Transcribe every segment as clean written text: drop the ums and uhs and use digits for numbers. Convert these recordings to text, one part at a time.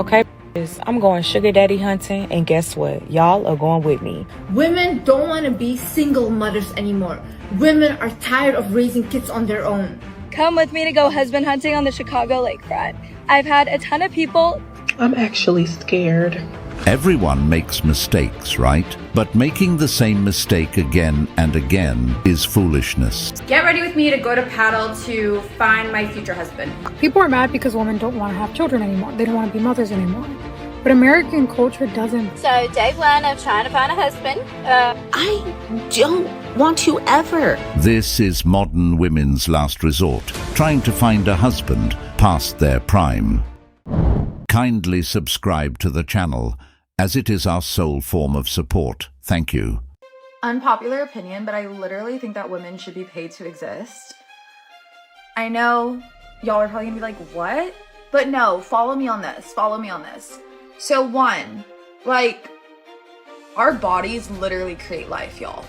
Okay, I'm going sugar daddy hunting, and guess what? Y'all are going with me. Women don't want to be single mothers anymore. Women are tired of raising kids on their own. Come with me to go husband hunting on the Chicago lakefront. I've had a ton of people. I'm actually scared. Everyone makes mistakes, right? But making the same mistake again and again is foolishness. Get ready with me to go to paddle to find my future husband. People are mad because women don't want to have children anymore. They don't want to be mothers anymore. But American culture doesn't. So day one of trying to find a husband. I don't want to ever. This is modern women's last resort, trying to find a husband past their prime. Kindly subscribe to the channel, as it is our sole form of support. Thank you. Unpopular opinion, but I literally think that women should be paid to exist. I know y'all are probably gonna be like, what? But no, follow me on this. Follow me on this. So one, like, our bodies literally create life, y'all.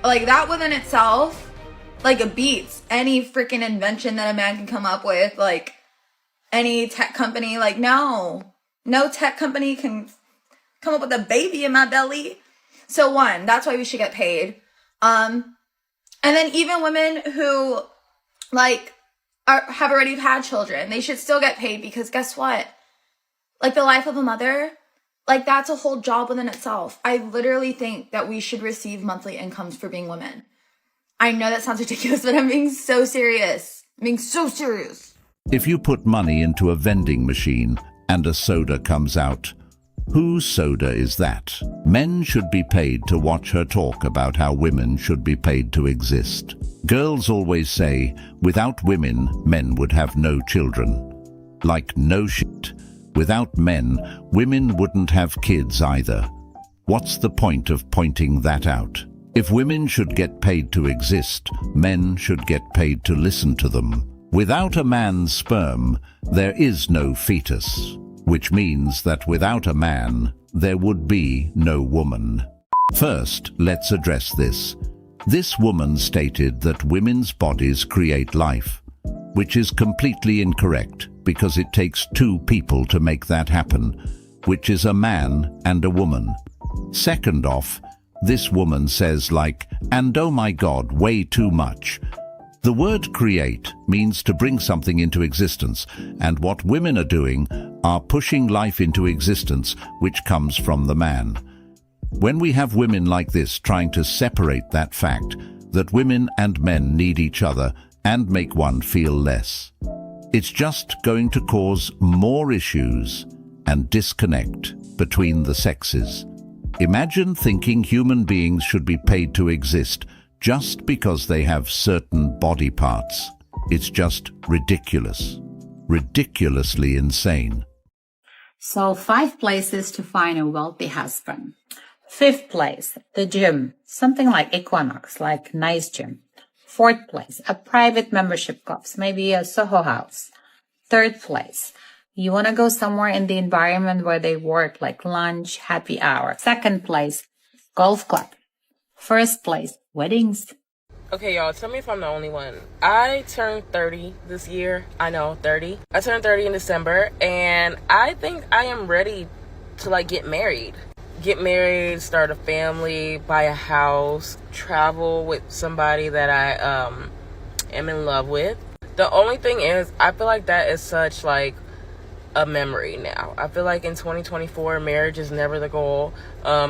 Like, that within itself, like, it beats any freaking invention that a man can come up with, like, any tech company. Like, no tech company can come up with a baby in my belly. So one, that's why we should get paid. And then even women who like have already had children, they should still get paid, because guess what? Like, the life of a mother, like, that's a whole job within itself. I literally think that we should receive monthly incomes for being women. I know that sounds ridiculous, but I'm being so serious. I'm being so serious. If you put money into a vending machine and a soda comes out, whose soda is that? Men should be paid to watch her talk about how women should be paid to exist. Girls always say, without women, men would have no children. Like, no shit. Without men, women wouldn't have kids either. What's the point of pointing that out? If women should get paid to exist, men should get paid to listen to them. Without a man's sperm, there is no fetus, which means that without a man, there would be no woman. First, let's address this. This woman stated that women's bodies create life, which is completely incorrect, because it takes two people to make that happen, which is a man and a woman. Second off, this woman says, like, and oh my God, way too much. The word create means to bring something into existence, and what women are doing are pushing life into existence, which comes from the man. When we have women like this trying to separate that fact, that women and men need each other and make one feel less, it's just going to cause more issues and disconnect between the sexes. Imagine thinking human beings should be paid to exist just because they have certain body parts. It's just ridiculous. Ridiculously insane. So 5 places to find a wealthy husband. 5th place, the gym. Something like Equinox, like nice gym. 4th place, a private membership clubs, maybe a Soho House. 3rd place, you want to go somewhere in the environment where they work, like lunch, happy hour. 2nd place, golf club. 1st place, weddings. Okay, y'all, tell me if I'm the only one. I turned 30 this year. I know, 30. I turned 30 in December, and I think I am ready to, like, get married. Get married, start a family, buy a house, travel with somebody that I am in love with. The only thing is, I feel like that is such, like, a memory now. I feel like in 2024, marriage is never the goal.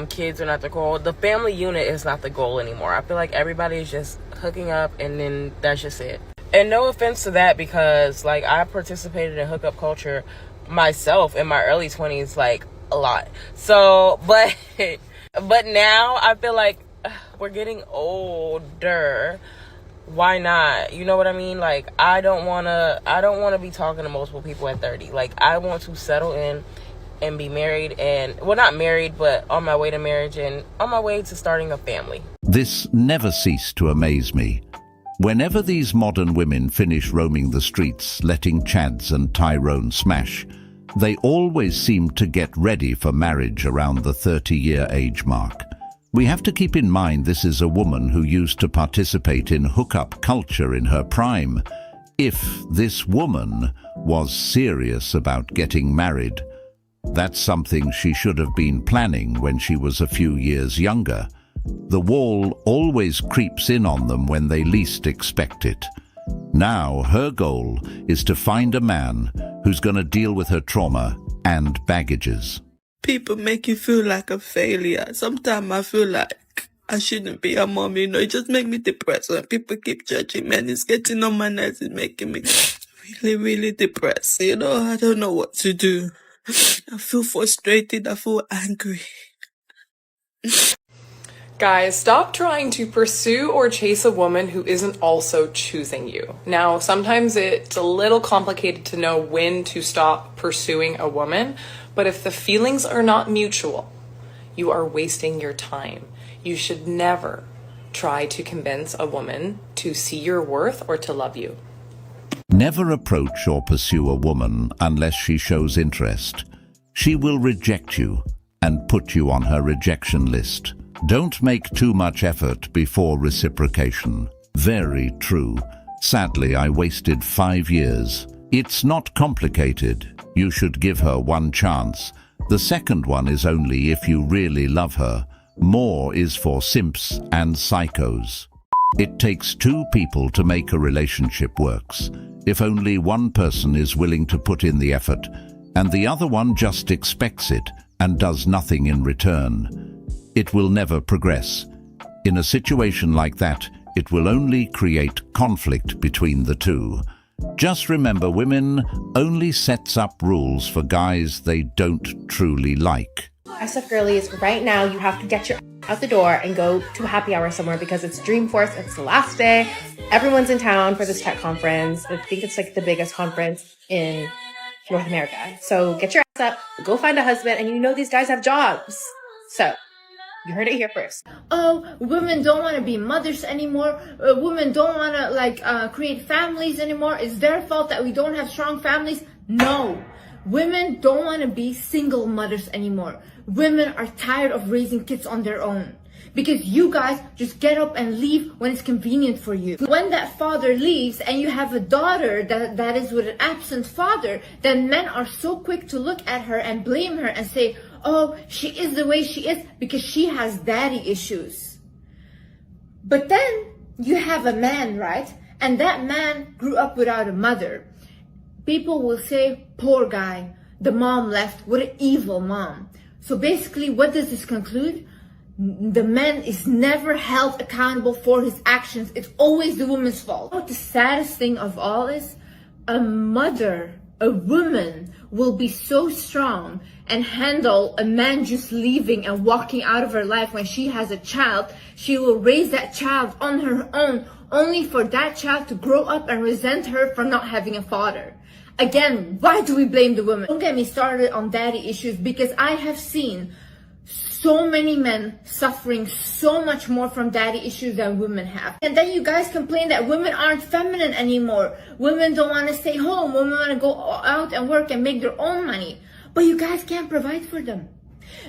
Kids are not the goal. The family unit is not the goal anymore. I feel like everybody is just hooking up, and then that's just it. And no offense to that, because, like, I participated in hookup culture myself in my early 20s, like, a lot. So, but now I feel like we're getting older. Why not? You know what I mean? Like, I don't want to be talking to multiple people at 30. Like, I want to settle in and be married, and, well, not married, but on my way to marriage and on my way to starting a family. This never ceased to amaze me. Whenever these modern women finish roaming the streets, letting Chads and Tyrone smash, they always seem to get ready for marriage around the 30-year age mark. We have to keep in mind this is a woman who used to participate in hookup culture in her prime. If this woman was serious about getting married, that's something she should have been planning when she was a few years younger. The wall always creeps in on them when they least expect it. Now her goal is to find a man who's going to deal with her trauma and baggages. People make you feel like a failure. Sometimes I feel like I shouldn't be a mom, you know. It just makes me depressed when people keep judging me, and it's getting on my nerves. It's making me really, really depressed. You know, I don't know what to do. I feel frustrated. I feel angry. Guys, stop trying to pursue or chase a woman who isn't also choosing you. Now, sometimes it's a little complicated to know when to stop pursuing a woman, but if the feelings are not mutual, you are wasting your time. You should never try to convince a woman to see your worth or to love you. Never approach or pursue a woman unless she shows interest. She will reject you and put you on her rejection list. Don't make too much effort before reciprocation. Very true. Sadly, I wasted 5 years. It's not complicated. You should give her one chance. The second one is only if you really love her. More is for simps and psychos. It takes 2 people to make a relationship works. If only one person is willing to put in the effort, and the other one just expects it and does nothing in return, it will never progress. In a situation like that, it will only create conflict between the two. Just remember, women only sets up rules for guys they don't truly like. SF girlies, right now you have to get your out the door and go to a happy hour somewhere because it's Dreamforce. It's the last day. Everyone's in town for this tech conference. I think it's like the biggest conference in North America. So get your ass up, go find a husband, and you know these guys have jobs. So you heard it here first. Oh, women don't want to be mothers anymore. Women don't want to create families anymore. It's their fault that we don't have strong families. No, women don't want to be single mothers anymore. Women are tired of raising kids on their own because you guys just get up and leave when it's convenient for you. When that father leaves and you have a daughter that is with an absent father, then men are so quick to look at her and blame her and say, oh, she is the way she is because she has daddy issues. But then you have a man, right? And that man grew up without a mother. People will say, poor guy, the mom left, what an evil mom. So basically, what does this conclude? The man is never held accountable for his actions. It's always the woman's fault. What the saddest thing of all is, a woman will be so strong and handle a man just leaving and walking out of her life when she has a child. She will raise that child on her own, only for that child to grow up and resent her for not having a father. Again, why do we blame the woman? Don't get me started on daddy issues, because I have seen so many men suffering so much more from daddy issues than women have. And then you guys complain that women aren't feminine anymore. Women don't want to stay home. Women want to go out and work and make their own money. But you guys can't provide for them.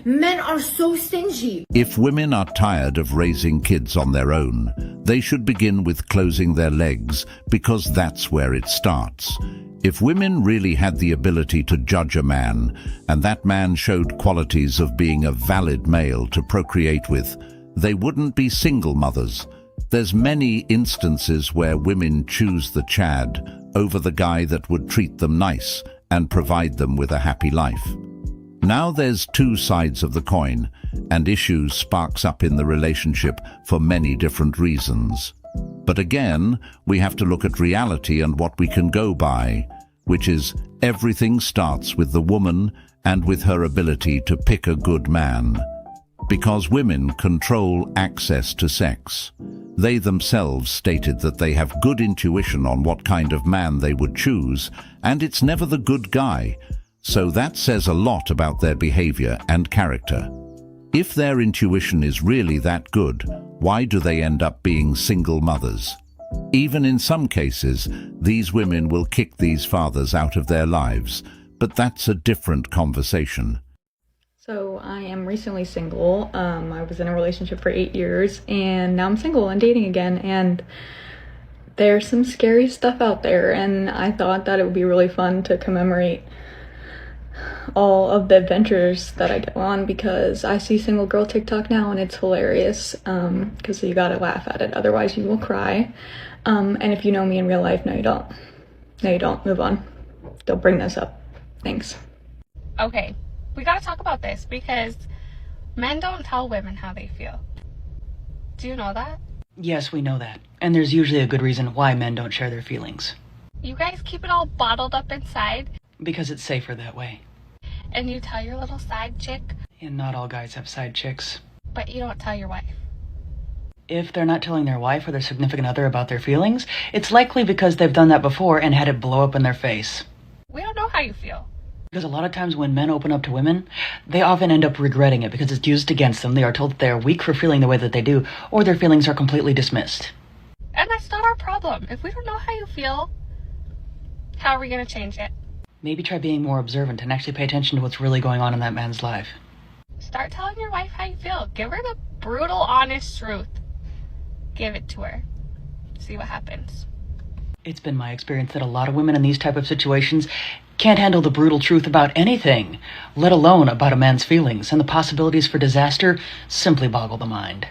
Men are so stingy. If women are tired of raising kids on their own, they should begin with closing their legs, because that's where it starts. If women really had the ability to judge a man, and that man showed qualities of being a valid male to procreate with, they wouldn't be single mothers. There's many instances where women choose the Chad over the guy that would treat them nice and provide them with a happy life. Now there's 2 sides of the coin, and issues sparks up in the relationship for many different reasons. But again, we have to look at reality and what we can go by, which is everything starts with the woman and with her ability to pick a good man. Because women control access to sex. They themselves stated that they have good intuition on what kind of man they would choose, and it's never the good guy. So that says a lot about their behavior and character. If their intuition is really that good, why do they end up being single mothers? Even in some cases, these women will kick these fathers out of their lives, but that's a different conversation. So I am recently single. I was in a relationship for 8 years, and now I'm single and dating again, and there's some scary stuff out there, and I thought that it would be really fun to commemorate all of the adventures that I go on, because I see single girl TikTok now and it's hilarious, because you gotta laugh at it, otherwise you will cry. And if you know me in real life, no you don't. No you don't. Move on. Don't bring this up. Thanks. Okay, we gotta talk about this because men don't tell women how they feel. Do you know that? Yes, we know that. And there's usually a good reason why men don't share their feelings. You guys keep it all bottled up inside. Because it's safer that way. And you tell your little side chick. And not all guys have side chicks. But you don't tell your wife. If they're not telling their wife or their significant other about their feelings, it's likely because they've done that before and had it blow up in their face. We don't know how you feel. Because a lot of times when men open up to women, they often end up regretting it because it's used against them. They are told that they are weak for feeling the way that they do, or their feelings are completely dismissed. And that's not our problem. If we don't know how you feel, how are we going to change it? Maybe try being more observant and actually pay attention to what's really going on in that man's life. Start telling your wife how you feel. Give her the brutal, honest truth. Give it to her. See what happens. It's been my experience that a lot of women in these type of situations can't handle the brutal truth about anything, let alone about a man's feelings, and the possibilities for disaster simply boggle the mind.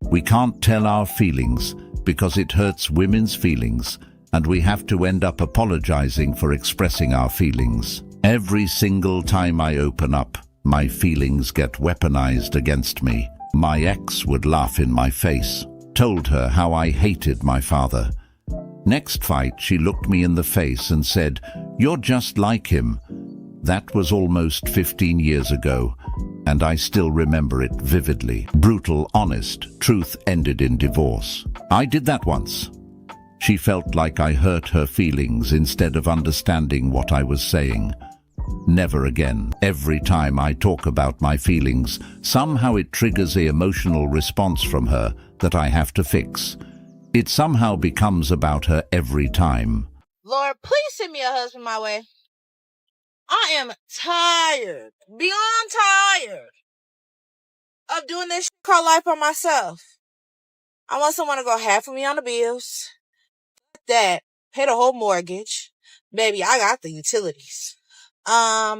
We can't tell our feelings because it hurts women's feelings, and we have to end up apologizing for expressing our feelings. Every single time I open up, my feelings get weaponized against me. My ex would laugh in my face, told her how I hated my father. Next fight, she looked me in the face and said, "You're just like him." That was almost 15 years ago, and I still remember it vividly. Brutal, honest, truth ended in divorce. I did that once. She felt like I hurt her feelings instead of understanding what I was saying. Never again. Every time I talk about my feelings, somehow it triggers an emotional response from her that I have to fix. It somehow becomes about her every time. Lord, please send me a husband my way. I am tired, beyond tired, of doing this shit called life by myself. I want someone to go half of me on the bills. Fuck that. Pay the whole mortgage. Baby, I got the utilities. I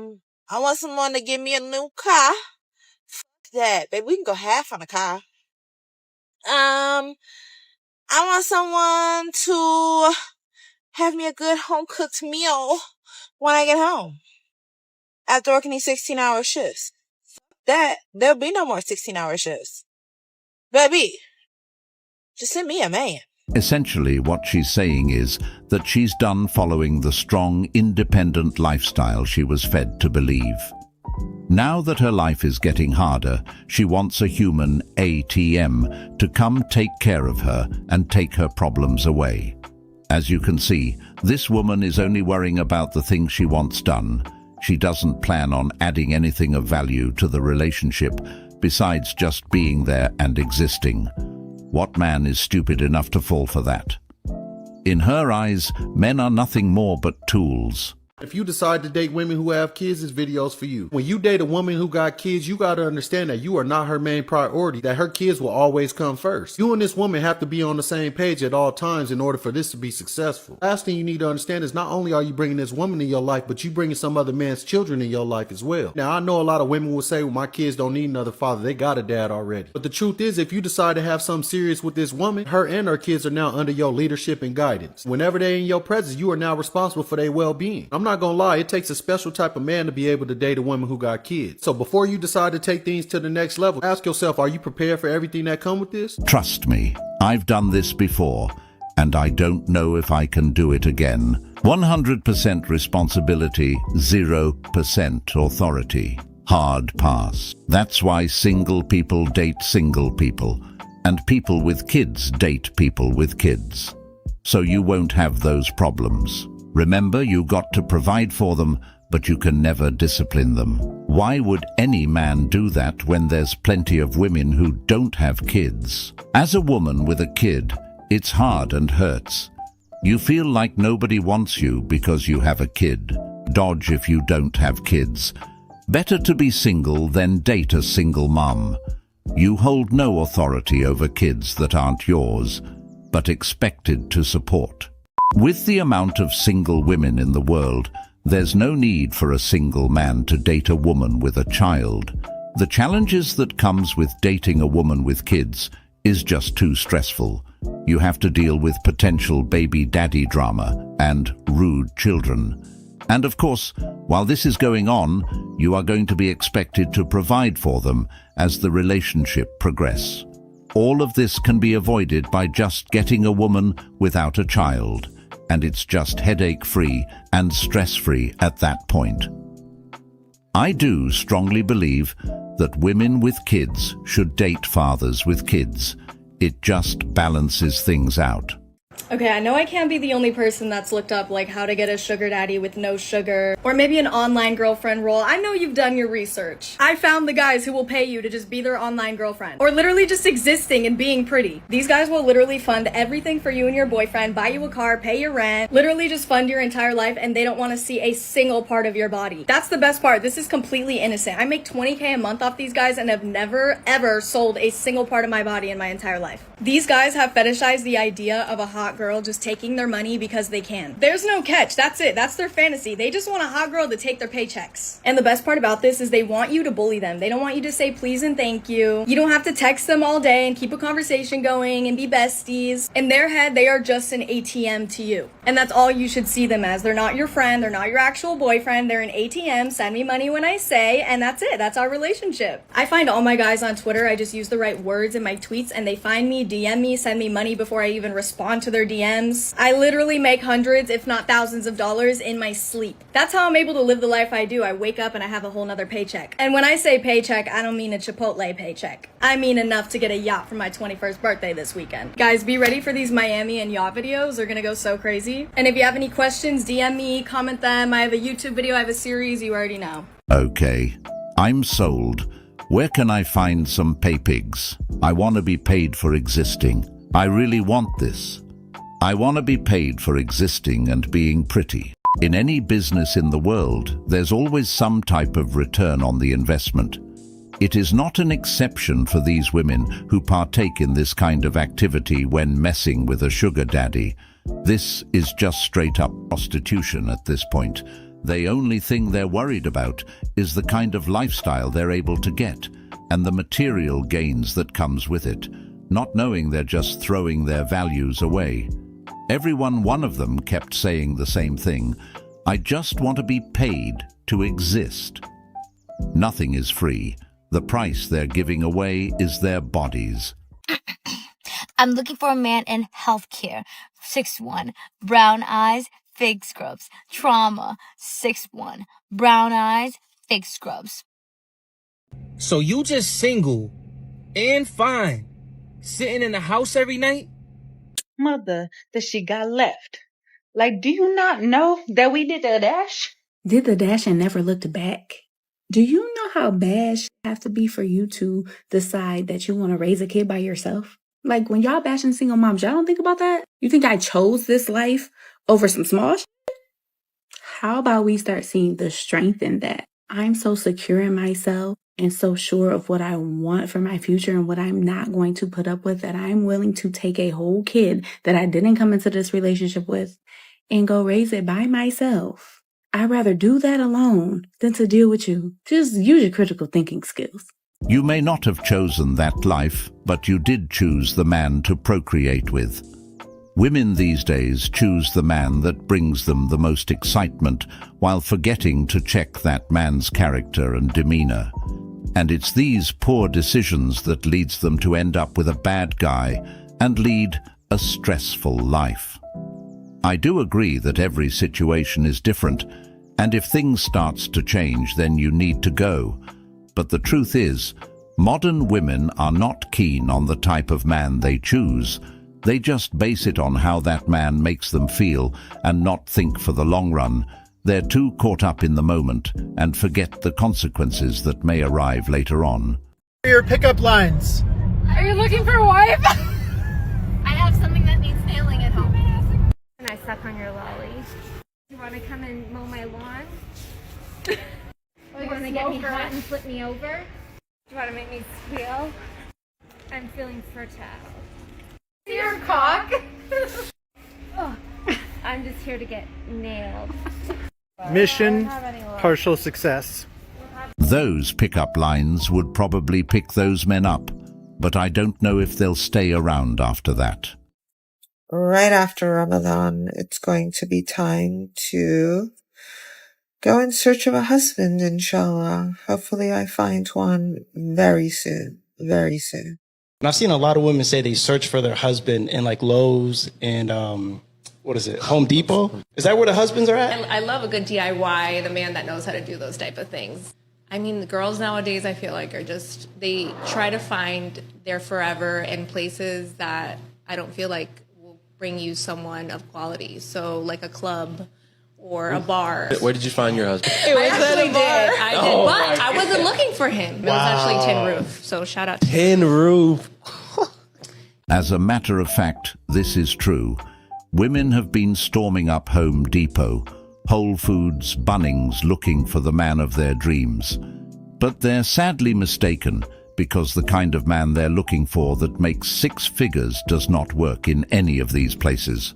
want someone to give me a new car. Fuck that. Baby, we can go half on a car. I want someone to have me a good home-cooked meal when I get home. After working these 16-hour shifts. Fuck that. There'll be no more 16-hour shifts. Baby, just send me a man. Essentially, what she's saying is that she's done following the strong, independent lifestyle she was fed to believe. Now that her life is getting harder, she wants a human ATM to come take care of her and take her problems away. As you can see, this woman is only worrying about the things she wants done. She doesn't plan on adding anything of value to the relationship besides just being there and existing. What man is stupid enough to fall for that? In her eyes, men are nothing more but tools. If you decide to date women who have kids, this video's for you. When you date a woman who got kids, you gotta understand that you are not her main priority, that her kids will always come first. You and this woman have to be on the same page at all times in order for this to be successful. Last thing you need to understand is not only are you bringing this woman in your life, but you bringing some other man's children in your life as well. Now, I know a lot of women will say, well, my kids don't need another father. They got a dad already. But the truth is, if you decide to have something serious with this woman, her and her kids are now under your leadership and guidance. Whenever they're in your presence, you are now responsible for their well-being. I'm not gonna lie, it takes a special type of man to be able to date a woman who got kids. So before you decide to take things to the next level, ask yourself, are you prepared for everything that comes with this? Trust me, I've done this before, and I don't know if I can do it again. 100% responsibility, 0% authority. Hard pass. That's why single people date single people, and people with kids date people with kids. So you won't have those problems. Remember, you got to provide for them, but you can never discipline them. Why would any man do that when there's plenty of women who don't have kids? As a woman with a kid, it's hard and hurts. You feel like nobody wants you because you have a kid. Dodge if you don't have kids. Better to be single than date a single mom. You hold no authority over kids that aren't yours. but expected to support. With the amount of single women in the world, there's no need for a single man to date a woman with a child. The challenges that comes with dating a woman with kids is just too stressful. You have to deal with potential baby daddy drama and rude children. And of course, while this is going on, you are going to be expected to provide for them as the relationship progresses. All of this can be avoided by just getting a woman without a child, and it's just headache-free and stress-free at that point. I do strongly believe that women with kids should date fathers with kids. It just balances things out. Okay, I know I can't be the only person that's looked up like how to get a sugar daddy with no sugar, or maybe an online girlfriend role. I know you've done your research. I found the guys who will pay you to just be their online girlfriend, or literally just existing and being pretty. These guys will literally fund everything for you and your boyfriend, buy you a car, pay your rent, literally just fund your entire life, and they don't want to see a single part of your body. That's the best part. This is completely innocent. I make $20K a month off these guys and have never ever sold a single part of my body in my entire life. These guys have fetishized the idea of a hot girl just taking their money because they can. There's no catch. That's it. That's their fantasy. They just want a hot girl to take their paychecks. And the best part about this is they want you to bully them. They don't want you to say please and thank you. You don't have to text them all day and keep a conversation going and be besties. In their head, they are just an ATM to you. And that's all you should see them as. They're not your friend. They're not your actual boyfriend. They're an ATM. Send me money when I say, and that's it. That's our relationship. I find all my guys on Twitter. I just use the right words in my tweets and they find me, DM me, send me money before I even respond to their DMs. I literally make hundreds, if not thousands of dollars in my sleep. That's how I'm able to live the life I do. I wake up and I have a whole nother paycheck. And when I say paycheck, I don't mean a Chipotle paycheck. I mean enough to get a yacht for my 21st birthday this weekend. Guys, be ready for these Miami and yacht videos. They're gonna go so crazy. And if you have any questions, DM me, comment them. I have a YouTube video, I have a series, you already know. Okay, I'm sold. Where can I find some pay pigs? I want to be paid for existing. I really want this. I want to be paid for existing and being pretty. In any business in the world, there's always some type of return on the investment. It is not an exception for these women who partake in this kind of activity when messing with a sugar daddy. This is just straight up prostitution at this point. The only thing they're worried about is the kind of lifestyle they're able to get and the material gains that comes with it, not knowing they're just throwing their values away. One of them kept saying the same thing. I just want to be paid to exist. Nothing is free. The price they're giving away is their bodies. I'm looking for a man in healthcare. 6'1", brown eyes, fake scrubs. Trauma, 6'1", brown eyes, fake scrubs. So you just single and fine, sitting in the house every night? Mother, that she got left. Like, do you not know that we did the dash? Did the dash and never looked back? Do you know how bad shit have to be for you to decide that you want to raise a kid by yourself? Like, when y'all bashing single moms, y'all don't think about that? You think I chose this life over some small shit? How about we start seeing the strength in that? I'm so secure in myself and so sure of what I want for my future and what I'm not going to put up with that I'm willing to take a whole kid that I didn't come into this relationship with and go raise it by myself. I'd rather do that alone than to deal with you. Just use your critical thinking skills. You may not have chosen that life, but you did choose the man to procreate with. Women these days choose the man that brings them the most excitement while forgetting to check that man's character and demeanor. And it's these poor decisions that leads them to end up with a bad guy and lead a stressful life. I do agree that every situation is different, and if things starts to change, then you need to go. But the truth is, modern women are not keen on the type of man they choose. They just base it on how that man makes them feel and not think for the long run. They're too caught up in the moment and forget the consequences that may arrive later on. Your pickup lines. Are you looking for a wife? I have something that needs nailing at home. And I suck on your lolly. You want to come and mow my lawn? You want to get me hot and flip me over? Do you want to make me squeal? I'm feeling fertile. Your cock. Oh, I'm just here to get nailed. Mission partial success. Those pickup lines would probably pick those men up, but I don't know if they'll stay around after that. Right after Ramadan, it's going to be time to go in search of a husband, inshallah. Hopefully I find one very soon, very soon. And I've seen a lot of women say they search for their husband in like Lowe's and Home Depot. Is that where the husbands are at? I love a good DIY, the man that knows how to do those type of things. I mean, the girls nowadays, I feel like, they try to find their forever in places that I don't feel like will bring you someone of quality. So, like a club or a bar. Where did you find your husband? I actually did. But I wasn't looking for him. It was actually Tin Roof. So, shout out to Tin Roof. As a matter of fact, this is true. Women have been storming up Home Depot, Whole Foods, Bunnings looking for the man of their dreams. But they're sadly mistaken, because the kind of man they're looking for that makes 6 figures does not work in any of these places.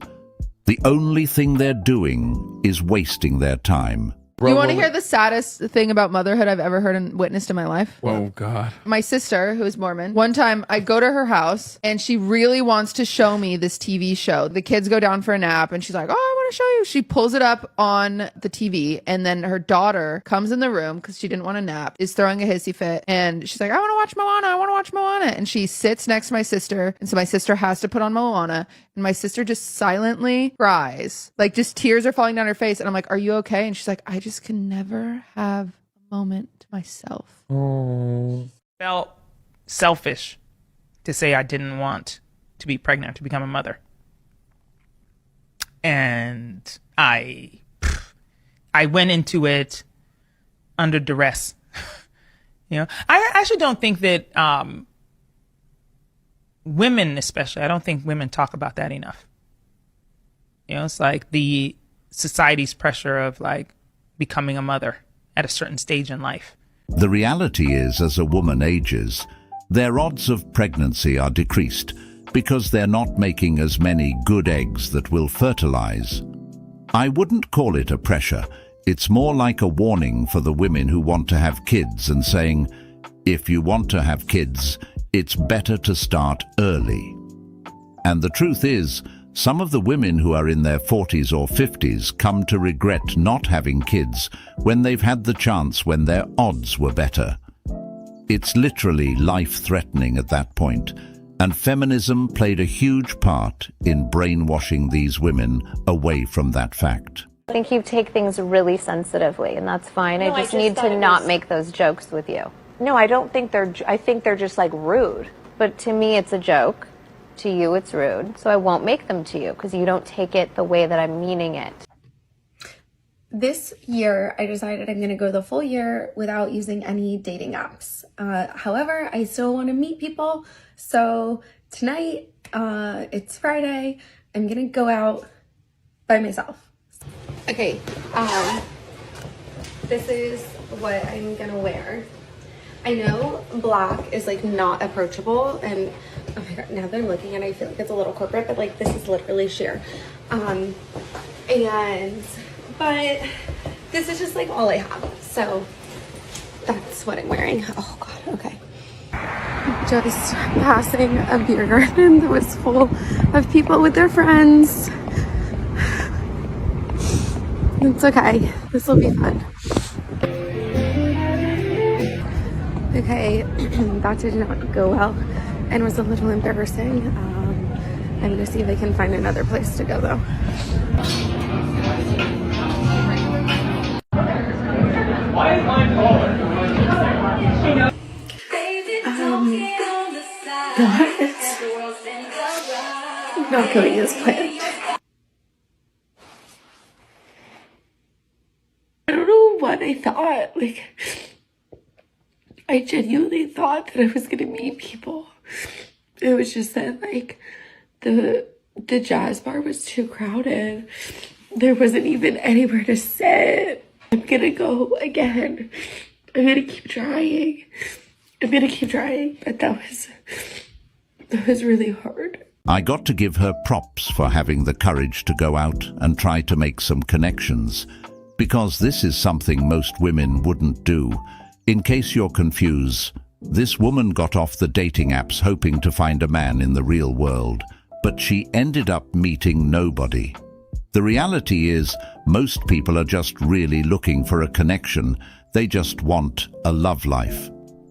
The only thing they're doing is wasting their time. You want to hear the saddest thing about motherhood I've ever heard and witnessed in my life? Oh, God. My sister, who's Mormon, one time I go to her house and she really wants to show me this TV show. The kids go down for a nap and she's like, oh, I want to show you. She pulls it up on the TV and then her daughter comes in the room because she didn't want to nap, is throwing a hissy fit. And she's like, I want to watch Moana. I want to watch Moana. And she sits next to my sister. And so my sister has to put on Moana. And my sister just silently cries. Like just tears are falling down her face. And I'm like, are you okay? And she's like, I just can never have a moment to myself. Oh. Felt selfish to say I didn't want to be pregnant, to become a mother. And I went into it under duress. You know, I actually don't think that women especially, I don't think women talk about that enough. You know, it's like the society's pressure of like becoming a mother at a certain stage in life. The reality is, as a woman ages, their odds of pregnancy are decreased because they're not making as many good eggs that will fertilize. I wouldn't call it a pressure. It's more like a warning for the women who want to have kids and saying, if you want to have kids, it's better to start early. And the truth is, some of the women who are in their 40s or 50s come to regret not having kids when they've had the chance when their odds were better. It's literally life-threatening at that point, and feminism played a huge part in brainwashing these women away from that fact. I think you take things really sensitively, and that's fine. No, I just need to not make those jokes with you. No, I don't think I think they're just like rude. But to me, it's a joke. To you, it's rude. So I won't make them to you because you don't take it the way that I'm meaning it. This year, I decided I'm going to go the full year without using any dating apps. However, I still want to meet people. So tonight, it's Friday, I'm going to go out by myself. Okay, this is what I'm going to wear. I know black is like not approachable, and oh my god, now that I'm looking at it, I feel like it's a little corporate, but like this is literally sheer. But this is just like all I have, so that's what I'm wearing. Oh god, okay. Just passing a beer garden that was full of people with their friends. It's okay, this will be fun. Okay, that did not go well and was a little embarrassing. I'm gonna see if I can find another place to go though. Not going as planned. I don't know what I thought, like I genuinely thought that I was gonna meet people. It was just that like the jazz bar was too crowded. There wasn't even anywhere to sit. I'm gonna go again. I'm gonna keep trying. But that was really hard. I got to give her props for having the courage to go out and try to make some connections, because this is something most women wouldn't do. In case you're confused, this woman got off the dating apps hoping to find a man in the real world, but she ended up meeting nobody. The reality is, most people are just really looking for a connection. They just want a love life.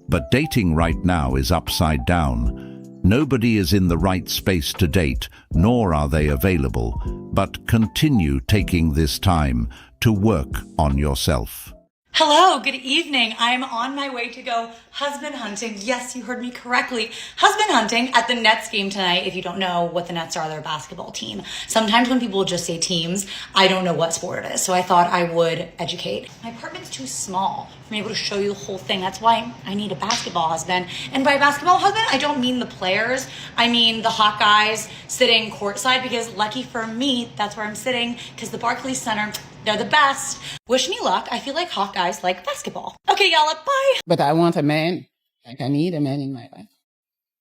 But dating right now is upside down. Nobody is in the right space to date, nor are they available. But continue taking this time to work on yourself. Hello, good evening. I'm on my way to go husband hunting. Yes, you heard me correctly. Husband hunting at the Nets game tonight. If you don't know what the Nets are, they're a basketball team. Sometimes when people just say teams, I don't know what sport it is. So I thought I would educate. My apartment's too small for me able to show you the whole thing. That's why I need a basketball husband. And by basketball husband, I don't mean the players. I mean the hot guys sitting courtside, because lucky for me, that's where I'm sitting, because the Barclays Center, they're the best. Wish me luck. I feel like hot guys like basketball. Okay, y'all, bye. But I want a man. Like, I need a man in my life.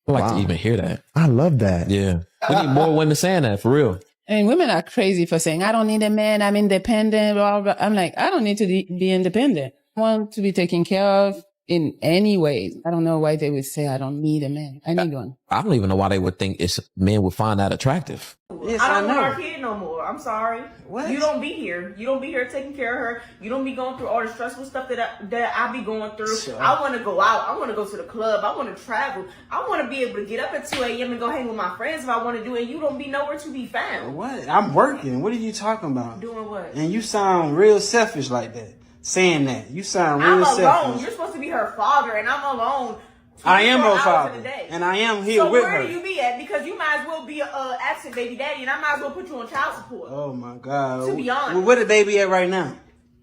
I like to even hear that. I love that. Yeah. We need more women saying that, for real. And women are crazy for saying, I don't need a man. I'm independent. Blah, blah. I'm like, I don't need to be independent. I want to be taken care of in any way. I don't know why they would say I don't need a man. I need one. I don't even know why they would think men would find that attractive. Yes, I don't want our kid no more. I'm sorry. What? You don't be here. You don't be here taking care of her. You don't be going through all the stressful stuff that I be going through. Sure. I want to go out. I want to go to the club. I want to travel. I want to be able to get up at 2 a.m. and go hang with my friends if I want to do it. And you don't be nowhere to be found. What? I'm working. What are you talking about? Doing what? And you sound real selfish like that. Saying that. You sound real I'm alone. selfish. You're supposed to be her father, and I'm alone. I am her 24 hours father. in a day. And I am here with her. So where do you be at? Because you might as well be a absent baby daddy, and I might as well put you on child support. Oh my God. To be honest. Well, where the baby at right now?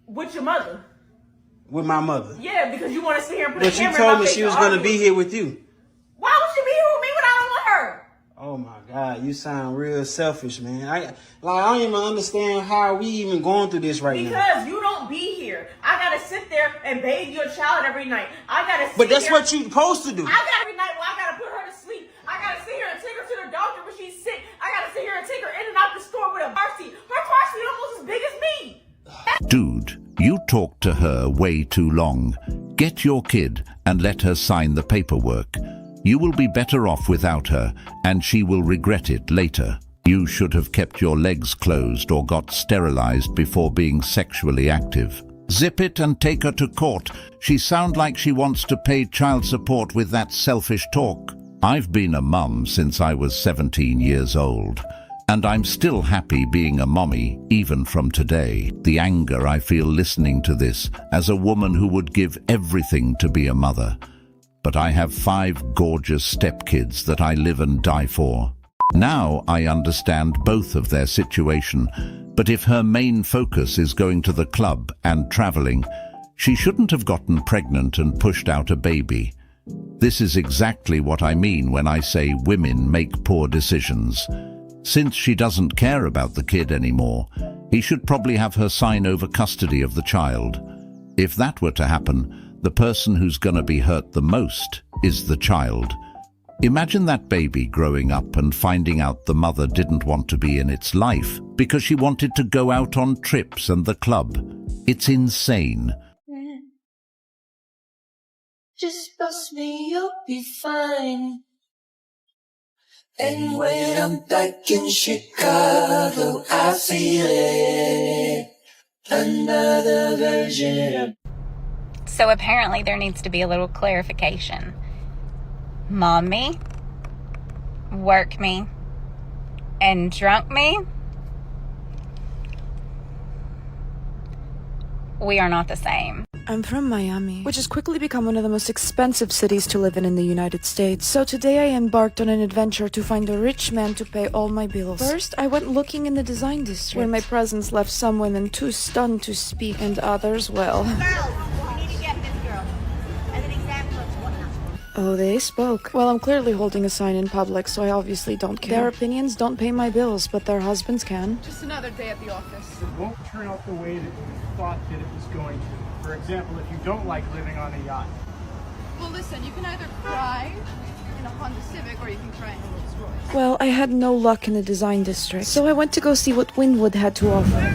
With your mother. With my mother. Yeah, because you want to sit here and put a But you camera in told my me face she was to going to argue. be here with you. Why would she be here with me when I don't want her? Oh my God, you sound real selfish, man. I don't even understand how we even going through this right now. Because you don't be here. I gotta sit there and bathe your child every night. I gotta sit But that's here. what you supposed to do. I got every night where I gotta put her to sleep. I gotta sit here and take her to the doctor when she's sick. I gotta sit here and take her in and out the store with a car seat. Her car seat almost as big as me. Dude, you talked to her way too long. Get your kid and let her sign the paperwork. You will be better off without her, and she will regret it later. You should have kept your legs closed or got sterilized before being sexually active. Zip it and take her to court. She sounds like she wants to pay child support with that selfish talk. I've been a mum since I was 17 years old, and I'm still happy being a mommy, even from today. The anger I feel listening to this, as a woman who would give everything to be a mother. But I have 5 gorgeous stepkids that I live and die for. Now I understand both of their situation, but if her main focus is going to the club and traveling, she shouldn't have gotten pregnant and pushed out a baby. This is exactly what I mean when I say women make poor decisions. Since she doesn't care about the kid anymore, he should probably have her sign over custody of the child. If that were to happen, the person who's gonna be hurt the most is the child. Imagine that baby growing up and finding out the mother didn't want to be in its life because she wanted to go out on trips and the club. It's insane. Just bust me, you'll be fine. And when I'm back in Chicago, I feel it. Another version of. So apparently there needs to be a little clarification. Mom me, work me, and drunk me? We are not the same. I'm from Miami, which has quickly become one of the most expensive cities to live in the United States. So today I embarked on an adventure to find a rich man to pay all my bills. First, I went looking in the design district, where my presence left some women too stunned to speak, and others, well... Oh, they spoke. Well, I'm clearly holding a sign in public, so I obviously don't care. Their opinions don't pay my bills, but their husbands can. Just another day at the office. It won't turn out the way that you thought that it was going to. For example, if you don't like living on a yacht. Well, listen, you can either cry in a Honda Civic, or you can try in a Rolls Royce. Well, I had no luck in the design district, so I went to go see what Wynwood had to offer.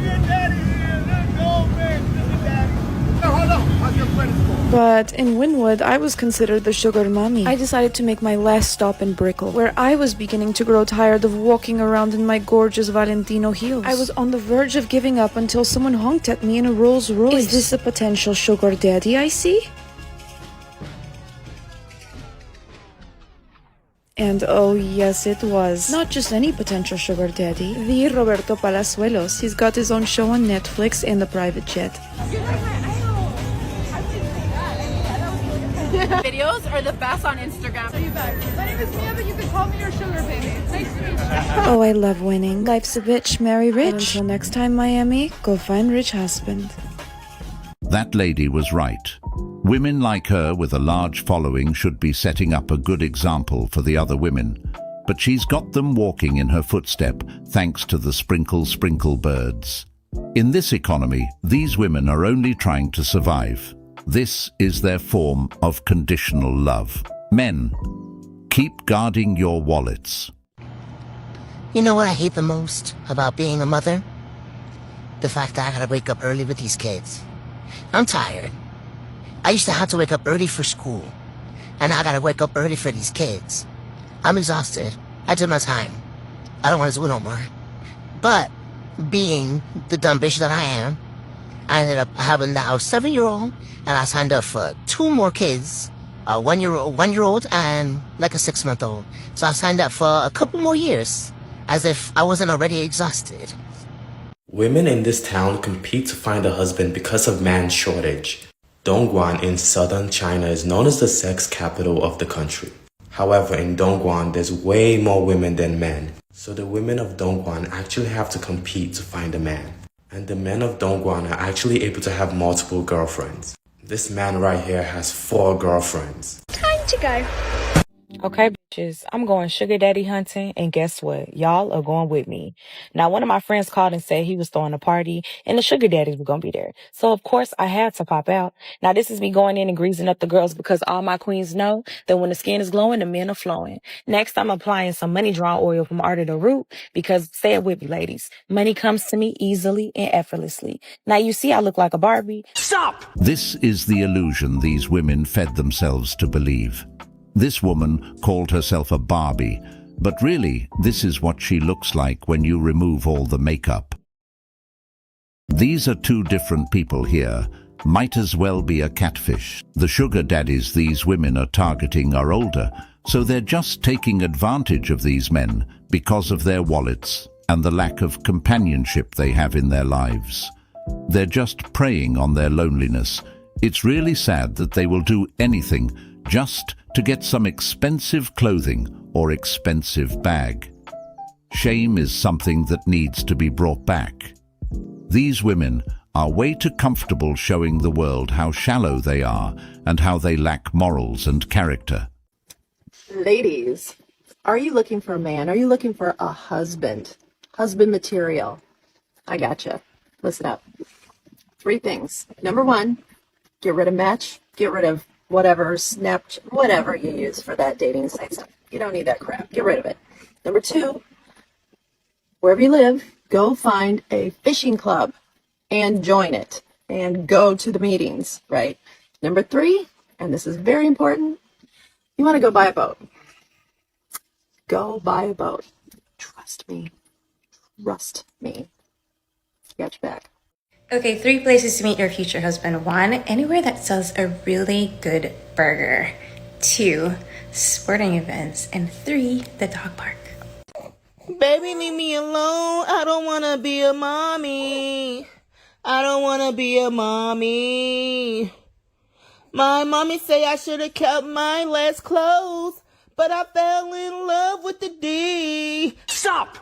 But in Wynwood, I was considered the sugar mommy. I decided to make my last stop in Brickell, where I was beginning to grow tired of walking around in my gorgeous Valentino heels. I was on the verge of giving up until someone honked at me in a Rolls Royce. Is this a potential sugar daddy I see? And oh yes, it was. Not just any potential sugar daddy. The Roberto Palazuelos. He's got his own show on Netflix and a private jet. Videos are the best on Instagram. So you bet. My name is Mia, but you can call me your sugar baby. Nice to meet you. Oh, I love winning. Life's a bitch, marry rich. And until next time, Miami, go find rich husband. That lady was right. Women like her with a large following should be setting up a good example for the other women. But she's got them walking in her footstep thanks to the sprinkle birds. In this economy, these women are only trying to survive. This is their form of conditional love. Men, keep guarding your wallets. You know what I hate the most about being a mother? The fact that I gotta wake up early with these kids. I'm tired. I used to have to wake up early for school, and now I gotta wake up early for these kids. I'm exhausted. I did my time. I don't want to do it no more. But, being the dumb bitch that I am, I ended up having now a 7-year-old, and I signed up for 2 more kids, a one-year-old and like a 6-month-old. So I signed up for a couple more years, as if I wasn't already exhausted. Women in this town compete to find a husband because of man shortage. Dongguan in southern China is known as the sex capital of the country. However, in Dongguan, there's way more women than men. So the women of Dongguan actually have to compete to find a man. And the men of Dongguan are actually able to have multiple girlfriends. This man right here has 4 girlfriends. Time to go. Okay, bitches, I'm going sugar daddy hunting, and guess what? Y'all are going with me. Now, one of my friends called and said he was throwing a party, and the sugar daddies were going to be there. So, of course, I had to pop out. Now, this is me going in and greasing up the girls because all my queens know that when the skin is glowing, the men are flowing. Next, I'm applying some money drawn oil from Art of the Root because, say it with me, ladies, money comes to me easily and effortlessly. Now, you see I look like a Barbie. Stop! This is the illusion these women fed themselves to believe. This woman called herself a Barbie, but really, this is what she looks like when you remove all the makeup. These are 2 different people here. Might as well be a catfish. The sugar daddies these women are targeting are older, so they're just taking advantage of these men because of their wallets and the lack of companionship they have in their lives. They're just preying on their loneliness. It's really sad that they will do anything just to get some expensive clothing or expensive bag. Shame is something that needs to be brought back. These women are way too comfortable showing the world how shallow they are and how they lack morals and character. Ladies, are you looking for a man? Are you looking for a husband? Husband material. I gotcha. Listen up. 3 things. Number 1, get rid of Match. Get rid of whatever, Snapchat, whatever you use for that dating site stuff. You don't need that crap. Get rid of it. Number 2, wherever you live, go find a fishing club and join it and go to the meetings, right? Number 3, and this is very important, you want to go buy a boat. Go buy a boat. Trust me. Trust me. Got your back. Okay, 3 places to meet your future husband. 1, anywhere that sells a really good burger. 2, sporting events. And 3, the dog park. Baby, leave me alone. I don't want to be a mommy. I don't want to be a mommy. My mommy say I should have kept my legs closed, but I fell in love with the D. Stop!